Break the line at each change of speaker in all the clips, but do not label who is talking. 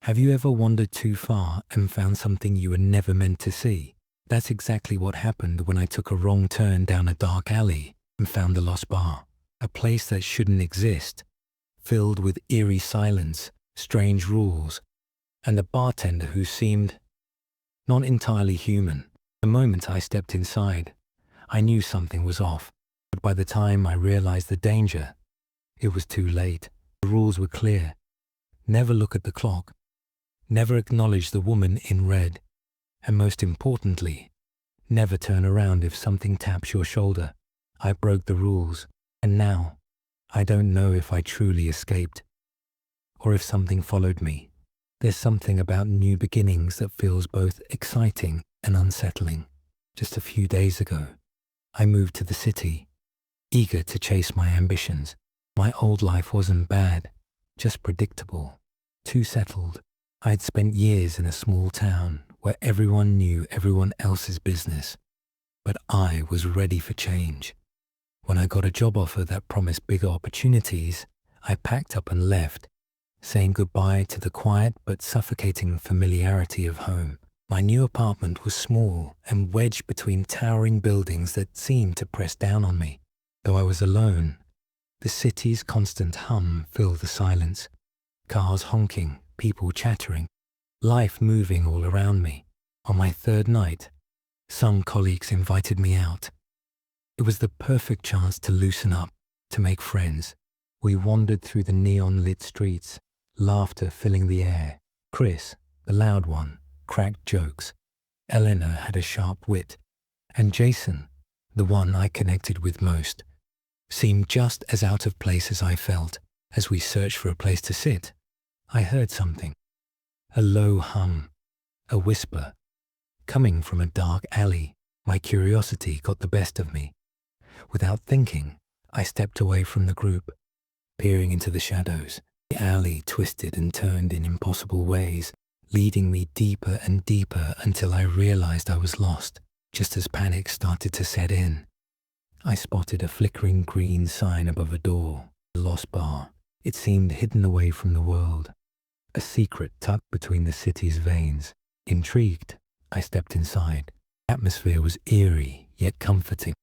Have you ever wandered too far and found something you were never meant to see? That's exactly what happened when I took a wrong turn down a dark alley and found the lost bar, a place that shouldn't exist, filled with eerie silence, strange rules, and a bartender who seemed not entirely human. The moment I stepped inside, I knew something was off, but by the time I realized the danger, it was too late. The rules were clear. Never look at the clock. Never acknowledge the woman in red. And most importantly, never turn around if something taps your shoulder. I broke the rules, and now I don't know if I truly escaped or if something followed me. There's something about new beginnings that feels both exciting and unsettling. Just a few days ago, I moved to the city, eager to chase my ambitions. My old life wasn't bad, just predictable, too settled. I had spent years in a small town where everyone knew everyone else's business, but I was ready for change. When I got a job offer that promised bigger opportunities, I packed up and left, saying goodbye to the quiet but suffocating familiarity of home. My new apartment was small and wedged between towering buildings that seemed to press down on me. Though I was alone, the city's constant hum filled the silence. Cars honking, people chattering, life moving all around me. On my third night, some colleagues invited me out. It was the perfect chance to loosen up, to make friends. We wandered through the neon-lit streets, laughter filling the air. Chris, the loud one, cracked jokes. Eleanor had a sharp wit. And Jason, the one I connected with most, seemed just as out of place as I felt. As we searched for a place to sit, I heard something. A low hum, a whisper, coming from a dark alley. My curiosity got the best of me. Without thinking, I stepped away from the group, peering into the shadows. The alley twisted and turned in impossible ways, leading me deeper and deeper until I realized I was lost. Just as panic started to set in, I spotted a flickering green sign above a door, a lost bar. It seemed hidden away from the world, a secret tucked between the city's veins. Intrigued, I stepped inside. The atmosphere was eerie yet comforting,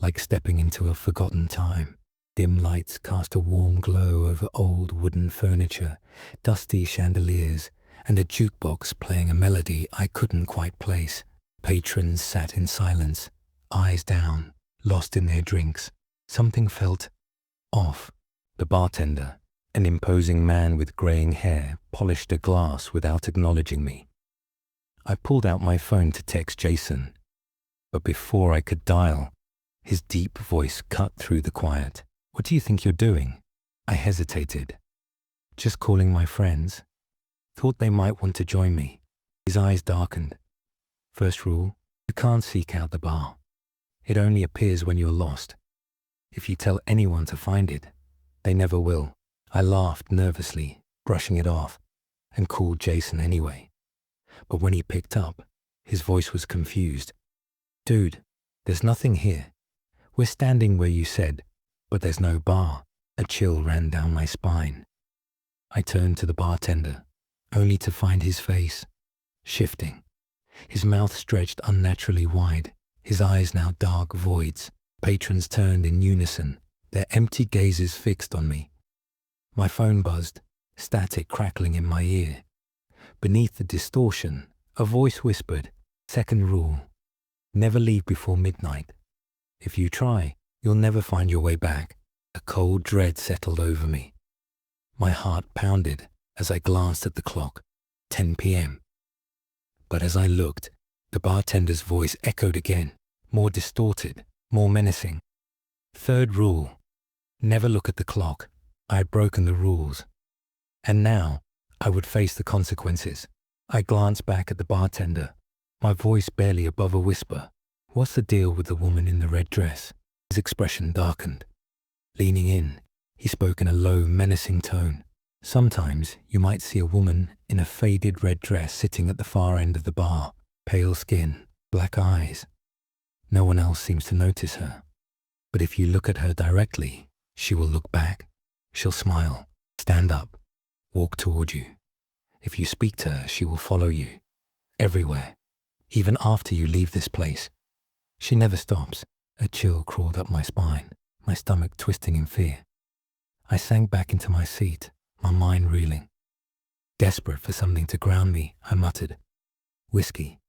like stepping into a forgotten time. Dim lights cast a warm glow over old wooden furniture, dusty chandeliers, and a jukebox playing a melody I couldn't quite place. Patrons sat in silence, eyes down, lost in their drinks. Something felt off. The bartender, an imposing man with graying hair, polished a glass without acknowledging me. I pulled out my phone to text Jason, but before I could dial, his deep voice cut through the quiet. "What do you think you're doing?" I hesitated. "Just calling my friends. Thought they might want to join me." His eyes darkened. "First rule, you can't seek out the bar. It only appears when you're lost. If you tell anyone to find it, they never will." I laughed nervously, brushing it off, and called Jason anyway. But when he picked up, his voice was confused. "Dude, there's nothing here. We're standing where you said, but there's no bar." A chill ran down my spine. I turned to the bartender, only to find his face shifting. His mouth stretched unnaturally wide, his eyes now dark voids. Patrons turned in unison, their empty gazes fixed on me. My phone buzzed, static crackling in my ear. Beneath the distortion, a voice whispered, "Second rule, never leave before midnight. If you try, you'll never find your way back." A cold dread settled over me. My heart pounded as I glanced at the clock, 10 p.m. But as I looked, the bartender's voice echoed again, more distorted, more menacing. "Third rule, never look at the clock." I had broken the rules, and now I would face the consequences. I glanced back at the bartender, my voice barely above a whisper. "What's the deal with the woman in the red dress?" His expression darkened. Leaning in, he spoke in a low, menacing tone. "Sometimes you might see a woman in a faded red dress sitting at the far end of the bar, pale skin, black eyes. No one else seems to notice her. But if you look at her directly, she will look back. She'll smile, stand up, walk toward you. If you speak to her, she will follow you. Everywhere. Even after you leave this place. She never stops. A chill crawled up my spine, my stomach twisting in fear. I sank back into my seat, my mind reeling. Desperate for something to ground me, I muttered, "Whiskey."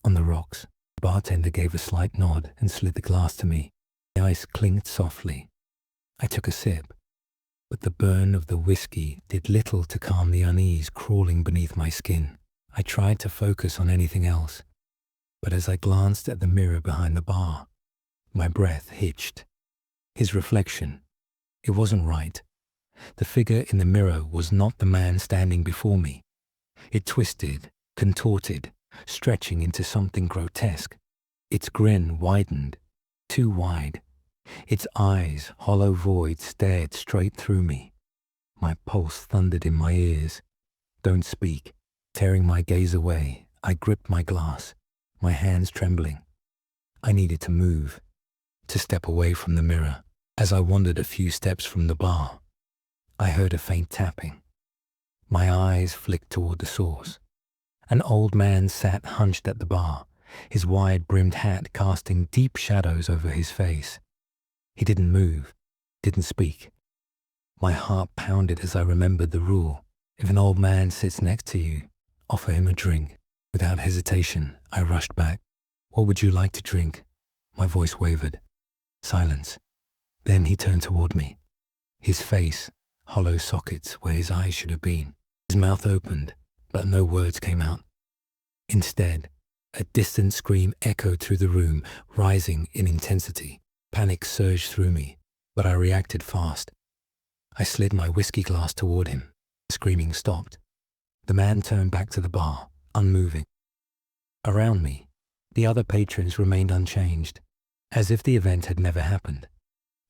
On the rocks, the bartender gave a slight nod and slid the glass to me. The ice clinked softly. I took a sip, but the burn of the whiskey did little to calm the unease crawling beneath my skin. I tried to focus on anything else, but as I glanced at the mirror behind the bar, my breath hitched. His reflection, it wasn't right. The figure in the mirror was not the man standing before me. It twisted, contorted, stretching into something grotesque. Its grin widened, too wide. Its eyes, hollow voids, stared straight through me. My pulse thundered in my ears. "Don't speak." Tearing my gaze away, I gripped my glass, my hands trembling. I needed to move, to step away from the mirror. As I wandered a few steps from the bar, I heard a faint tapping. My eyes flicked toward the source. An old man sat hunched at the bar, his wide-brimmed hat casting deep shadows over his face. He didn't move, didn't speak. My heart pounded as I remembered the rule. If an old man sits next to you, offer him a drink. Without hesitation, I rushed back. "What would you like to drink?" My voice wavered. Silence. Then he turned toward me. His face, hollow sockets where his eyes should have been. His mouth opened, but no words came out. Instead, a distant scream echoed through the room, rising in intensity. Panic surged through me, but I reacted fast. I slid my whiskey glass toward him. The screaming stopped. The man turned back to the bar, unmoving. Around me, the other patrons remained unchanged, as if the event had never happened.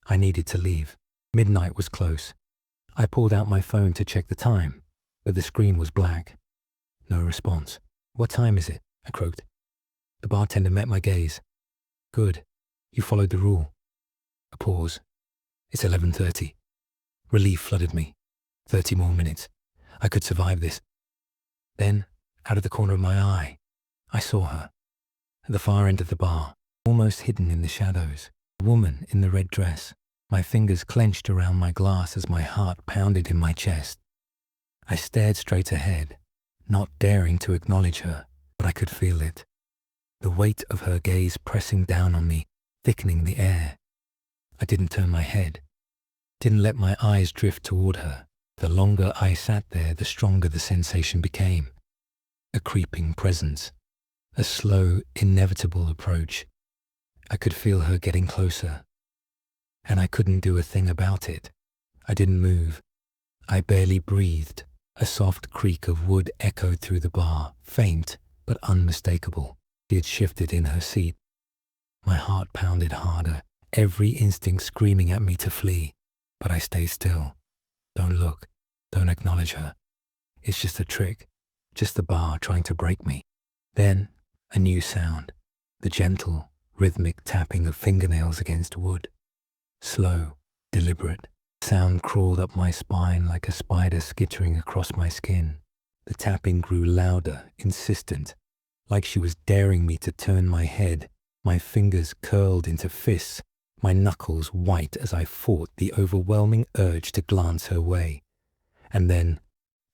I needed to leave. Midnight was close. I pulled out my phone to check the time, but the screen was black. No response. "What time is it?" I croaked. The bartender met my gaze. "Good. You followed the rule." A pause. "It's 11:30. Relief flooded me. 30 more minutes. I could survive this. Then, out of the corner of my eye, I saw her. At the far end of the bar, almost hidden in the shadows, a woman in the red dress. My fingers clenched around my glass as my heart pounded in my chest. I stared straight ahead, not daring to acknowledge her, but I could feel it. The weight of her gaze pressing down on me, thickening the air. I didn't turn my head, didn't let my eyes drift toward her. The longer I sat there, the stronger the sensation became. A creeping presence, a slow, inevitable approach. I could feel her getting closer, and I couldn't do a thing about it. I didn't move. I barely breathed. A soft creak of wood echoed through the bar, faint but unmistakable. She had shifted in her seat. My heart pounded harder, every instinct screaming at me to flee. But I stayed still. Don't look. Don't acknowledge her. It's just a trick. Just the bar trying to break me. Then, a new sound. The gentle, rhythmic tapping of fingernails against wood. Slow, deliberate. Sound crawled up my spine like a spider skittering across my skin. The tapping grew louder, insistent, like she was daring me to turn my head. My fingers curled into fists, my knuckles white as I fought the overwhelming urge to glance her way. And then,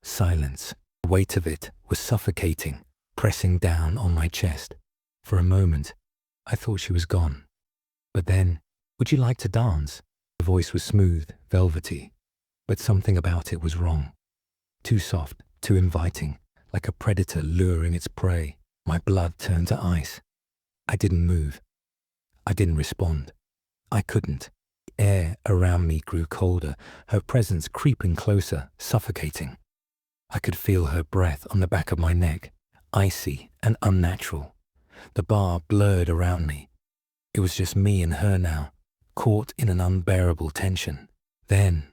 silence. The weight of it was suffocating, pressing down on my chest. For a moment, I thought she was gone. But then, "Would you like to dance?" The voice was smooth, velvety, but something about it was wrong. Too soft, too inviting, like a predator luring its prey. My blood turned to ice. I didn't move. I didn't respond. I couldn't. The air around me grew colder, her presence creeping closer, suffocating. I could feel her breath on the back of my neck, icy and unnatural. The bar blurred around me. It was just me and her now, caught in an unbearable tension. Then,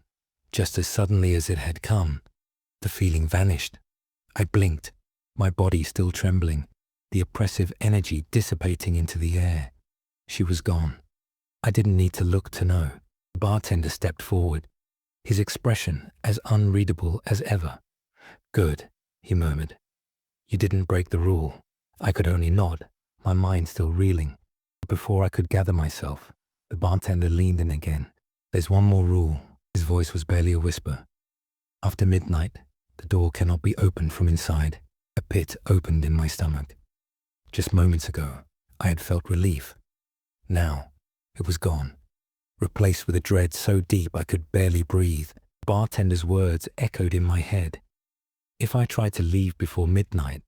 just as suddenly as it had come, the feeling vanished. I blinked, my body still trembling, the oppressive energy dissipating into the air. She was gone. I didn't need to look to know. The bartender stepped forward, his expression as unreadable as ever. Good, he murmured. You didn't break the rule. I could only nod, my mind still reeling. Before I could gather myself, the bartender leaned in again. There's one more rule. His voice was barely a whisper. After midnight, the door cannot be opened from inside. A pit opened in my stomach. Just moments ago, I had felt relief. Now, it was gone, replaced with a dread so deep I could barely breathe. The bartender's words echoed in my head. If I tried to leave before midnight,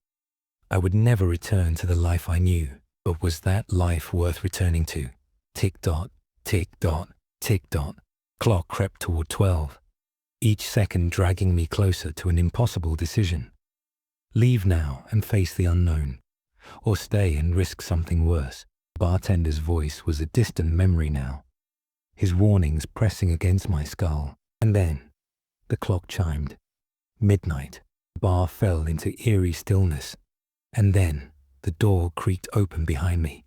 I would never return to the life I knew. But was that life worth returning to? Tick-dot, tick-dot, tick-dot. Clock crept toward 12, each second dragging me closer to an impossible decision. Leave now and face the unknown, or stay and risk something worse. The bartender's voice was a distant memory now, his warnings pressing against my skull. And then, the clock chimed. Midnight. The bar fell into eerie stillness. And then, the door creaked open behind me.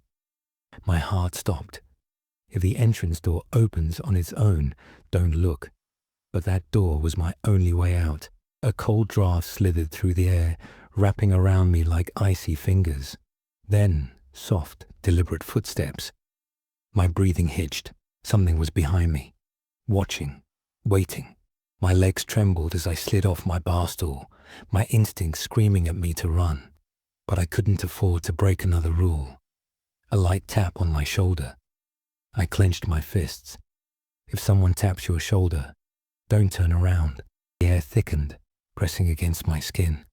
My heart stopped. If the entrance door opens on its own, don't look. But that door was my only way out. A cold draft slithered through the air, wrapping around me like icy fingers. Then, soft, deliberate footsteps. My breathing hitched. Something was behind me, watching, waiting. My legs trembled as I slid off my bar stool, my instincts screaming at me to run. But I couldn't afford to break another rule. A light tap on my shoulder. I clenched my fists. If someone taps your shoulder, don't turn around. The air thickened, pressing against my skin.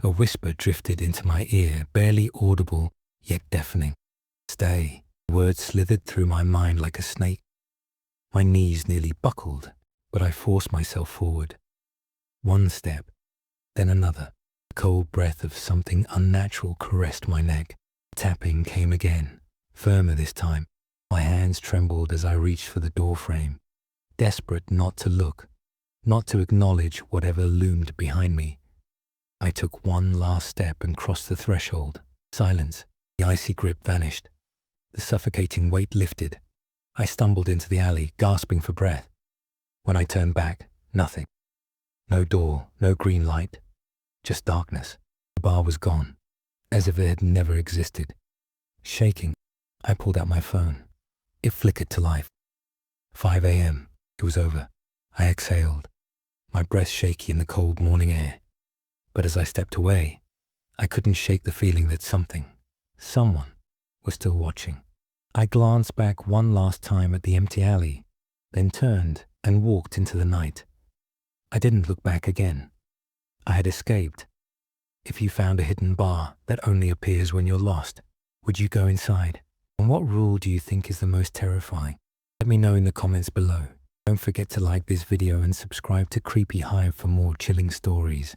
A whisper drifted into my ear, barely audible, yet deafening. Stay. Words slithered through my mind like a snake. My knees nearly buckled, but I forced myself forward. One step, then another. A cold breath of something unnatural caressed my neck. Tapping came again, firmer this time. My hands trembled as I reached for the doorframe, desperate not to look, not to acknowledge whatever loomed behind me. I took one last step and crossed the threshold. Silence. The icy grip vanished. The suffocating weight lifted. I stumbled into the alley, gasping for breath. When I turned back, nothing. No door, no green light, just darkness. The bar was gone, as if it had never existed. Shaking, I pulled out my phone. It flickered to life. 5 a.m. It was over. I exhaled, my breath shaky in the cold morning air. But as I stepped away, I couldn't shake the feeling that someone was still watching. I glanced back one last time at the empty alley, then turned and walked into the night. I didn't look back again. I had escaped. If you found a hidden bar that only appears when you're lost, would you go inside? And what rule do you think is the most terrifying? Let me know in the comments below. Don't forget to like this video and subscribe to Creepy Hive for more chilling stories.